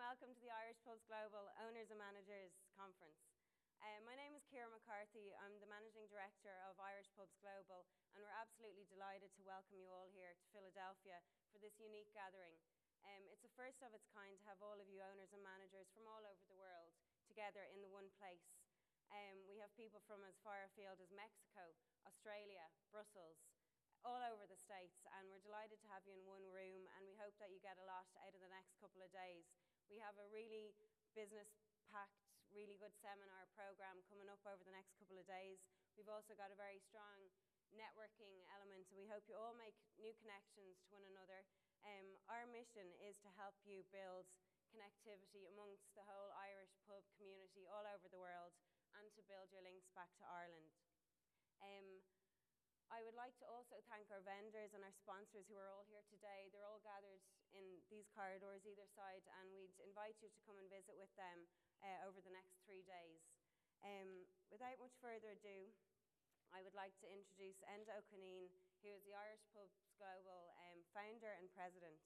welcome to the Irish Pubs Global Owners and Managers Conference. My name is Ciara McCarthy. I'm the Managing Director of Irish Pubs Global, and we're absolutely delighted to welcome you all here to Philadelphia for this unique gathering. It's the first of its kind to have all of you owners and managers from all over the world together in the one place. We have people from as far afield as Mexico, Australia, Brussels, all over the States, and we're delighted to have you in one room, and we hope that you get a lot out of the next couple of days. We have a really business-packed, really good seminar program coming up over the next couple of days. We've also got a very strong networking element, and we hope you all make new connections to one another. Our mission is to help you build connectivity amongst the whole Irish pub community all over the world and to build your links back to Ireland. I would like to also thank our vendors and our sponsors who are all here today. They're all gathered in these corridors either side, and we'd invite you to come and visit with them over the next 3 days. Without much further ado, I would like to introduce Enda who is the Irish Pubs Global founder and president.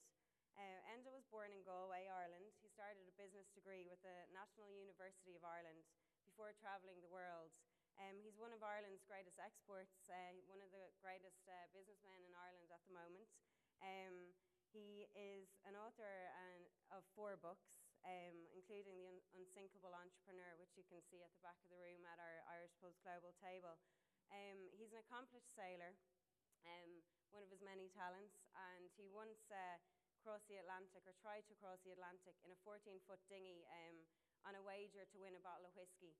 Enda was born in Galway, Ireland. He started a business degree with the National University of Ireland before travelling the world. He's one of Ireland's greatest exports, one of the greatest businessmen in Ireland at the moment. He is an author of 4 books, including The Unsinkable Entrepreneur, which you can see at the back of the room at our Irish Pubs Global table. He's an accomplished sailor, one of his many talents, and he once crossed the Atlantic, or tried to cross the Atlantic, in a 14-foot dinghy on a wager to win a bottle of whiskey.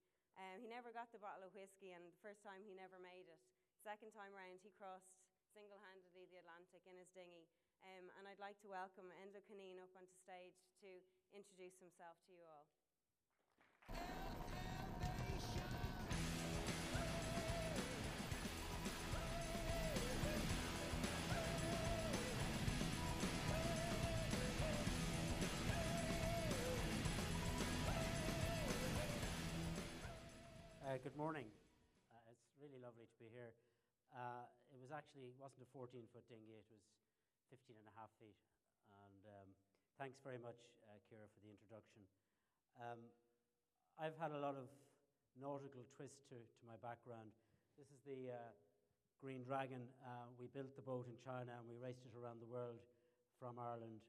He never got the bottle of whiskey, and the first time he never made it. Second time around, he crossed single-handedly the Atlantic in his dinghy. And I'd like to welcome Enda up onto stage to introduce himself to you all. Good morning. It's really lovely to be here. It wasn't a 14-foot dinghy, it was 15 and a half feet. And thanks very much, Ciara, for the introduction. I've had a lot of nautical twist to my background. This is the Green Dragon. We built the boat in China and we raced it around the world from Ireland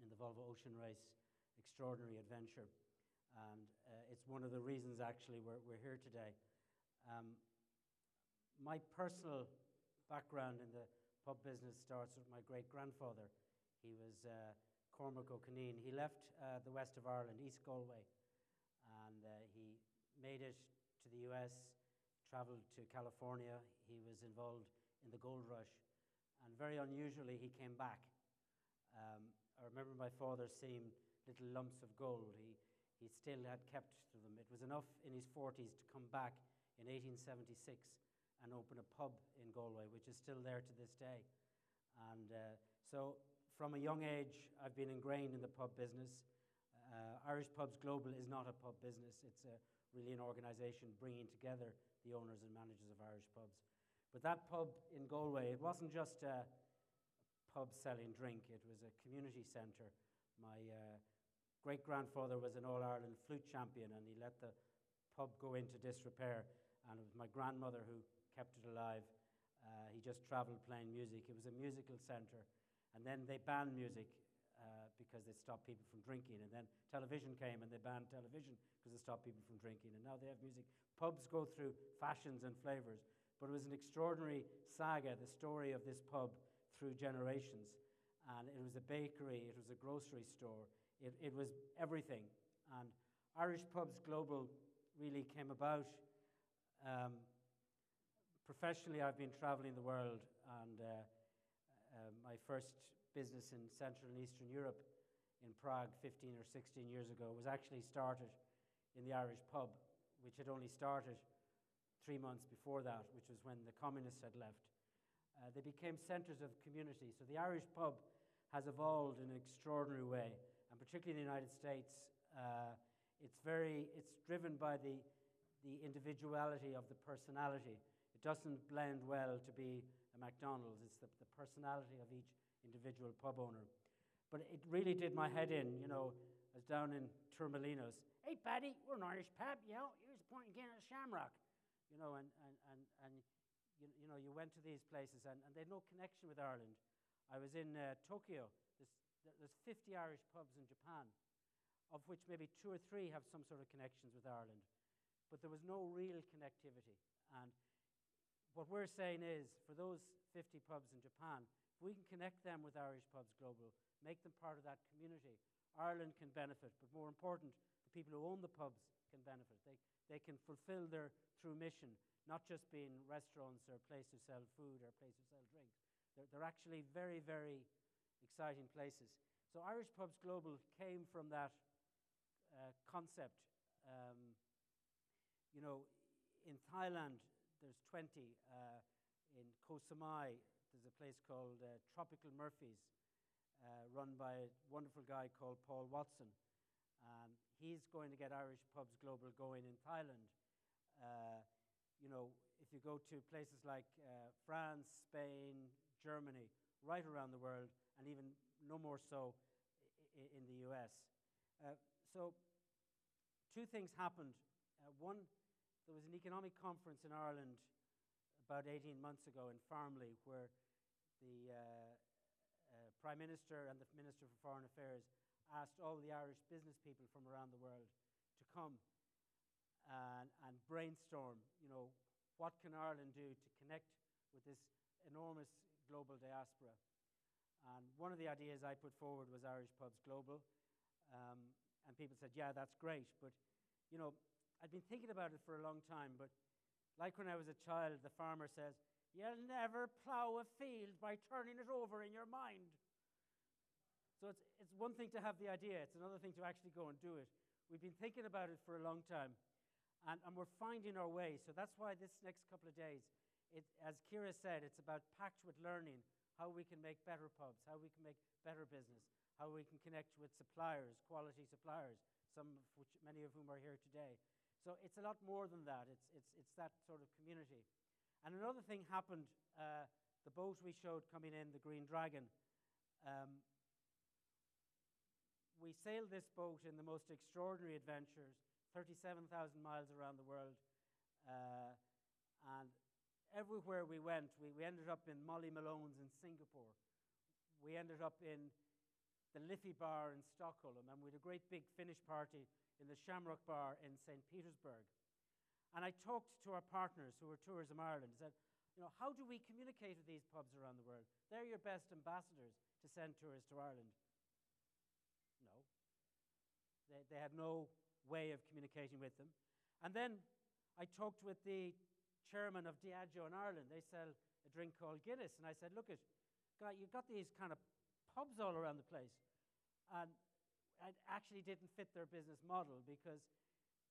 in the Volvo Ocean Race. Extraordinary adventure. And it's one of the reasons, actually, we're here today. My personal background in the pub business starts with my great-grandfather. He was Cormac O'Caneen. He left the west of Ireland, East Galway, and he made it to the US, traveled to California. He was involved in the gold rush, and very unusually, he came back. I remember my father seeing little lumps of gold. He still had kept to them. It was enough in his 40s to come back in 1876 and open a pub in Galway, which is still there to this day. And so from a young age, I've been ingrained in the pub business. Irish Pubs Global is not a pub business. It's really an organisation bringing together the owners and managers of Irish pubs. But that pub in Galway, it wasn't just a pub selling drink. It was a community centre. My great-grandfather was an All-Ireland flute champion, and he let the pub go into disrepair, and it was my grandmother who kept it alive. He just travelled playing music. It was a musical centre, and then they banned music because they stopped people from drinking, and then television came and they banned television because they stopped people from drinking, and now they have music. Pubs go through fashions and flavours, but it was an extraordinary saga, the story of this pub through generations, and it was a bakery, it was a grocery store, it was everything. And Irish Pubs Global really came about. Professionally, I've been traveling the world, and my first business in Central and Eastern Europe, in Prague 15 or 16 years ago, was actually started in the Irish pub, which had only started 3 months before that, which was when the communists had left. They became centres of community. So the Irish pub has evolved in an extraordinary way, and particularly in the United States, it's driven by the individuality of the personality. It doesn't blend well to be a McDonald's. It's the personality of each individual pub owner. But it really did my head in, you know. I was down in Torremolinos. Hey, Paddy, we're an Irish pub, you know. Here's a point again at Shamrock. You know, and you know, you went to these places and they had no connection with Ireland. I was in Tokyo. There's 50 Irish pubs in Japan, of which maybe 2 or 3 have some sort of connections with Ireland. But there was no real connectivity. And what we're saying is, for those 50 pubs in Japan, if we can connect them with Irish Pubs Global, make them part of that community, Ireland can benefit. But more important, the people who own the pubs can benefit. They can fulfill their true mission, not just being restaurants or a place to sell food or a place to sell drinks. They're actually very, very exciting places. So Irish Pubs Global came from that concept. You know, in Thailand, there's 20. In Koh Samui, there's a place called Tropical Murphy's, run by a wonderful guy called Paul Watson. He's going to get Irish Pubs Global going in Thailand. You know, if you go to places like France, Spain, Germany, right around the world, and even no more so in the US. So 2 things happened. One, there was an economic conference in Ireland about 18 months ago in Farmley, where the Prime Minister and the Minister for Foreign Affairs asked all the Irish business people from around the world to come and brainstorm, you know, what can Ireland do to connect with this enormous global diaspora. And one of the ideas I put forward was Irish Pubs Global. And people said, yeah, that's great. But, you know, I'd been thinking about it for a long time. But like when I was a child, the farmer says, you'll never plow a field by turning it over in your mind. So it's one thing to have the idea. It's another thing to actually go and do it. We've been thinking about it for a long time. And we're finding our way. So that's why this next couple of days, as Ciara said, it's about packed with learning, how we can make better pubs, how we can make better business, how we can connect with suppliers, quality suppliers, many of whom are here today. So it's a lot more than that. It's that sort of community. And another thing happened, the boat we showed coming in, the Green Dragon. We sailed this boat in the most extraordinary adventures, 37,000 miles around the world. And everywhere we went, we ended up in Molly Malone's in Singapore. We ended up in the Liffey Bar in Stockholm, and we had a great big finish party in the Shamrock Bar in St. Petersburg. And I talked to our partners who were Tourism Ireland and said, you know, how do we communicate with these pubs around the world? They're your best ambassadors to send tourists to Ireland. No. They had no way of communicating with them. And then I talked with the chairman of Diageo in Ireland. They sell a drink called Guinness. And I said, look, you've got these kind of pubs all around the place. And it actually didn't fit their business model because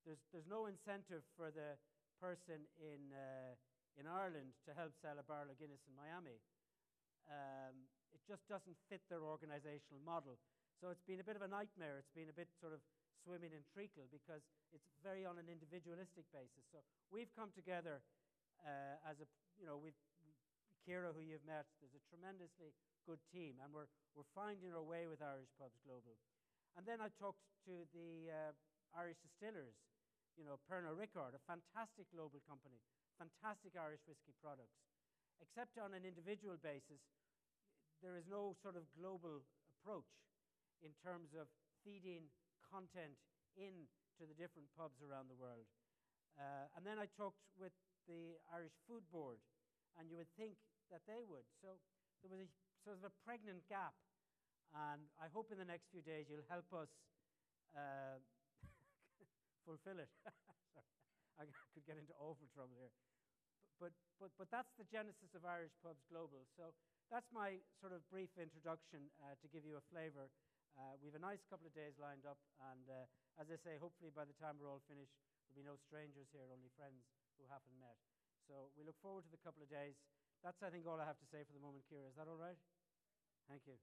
there's no incentive for the person in Ireland to help sell a barrel of Guinness in Miami. It just doesn't fit their organizational model. So it's been a bit of a nightmare. It's been a bit sort of swimming in treacle because it's very on an individualistic basis. So we've come together as a, you know, Ciara, who you've met, there's a tremendously good team, and we're finding our way with Irish Pubs Global. And then I talked to the Irish distillers, you know, Pernod Ricard, a fantastic global company, fantastic Irish whiskey products. Except on an individual basis, there is no sort of global approach in terms of feeding content into the different pubs around the world. And then I talked with the Irish Food Board, and you would think that they would. So there was a sort of a pregnant gap, and I hope in the next few days you'll help us fulfill it. Sorry, I could get into awful trouble here. But that's the genesis of Irish Pubs Global. So that's my sort of brief introduction to give you a flavour. We have a nice couple of days lined up, and as I say, hopefully by the time we're all finished, there'll be no strangers here, only friends who haven't met. So we look forward to the couple of days. That's, I think, all I have to say for the moment, Ciara. Is that all right? Thank you.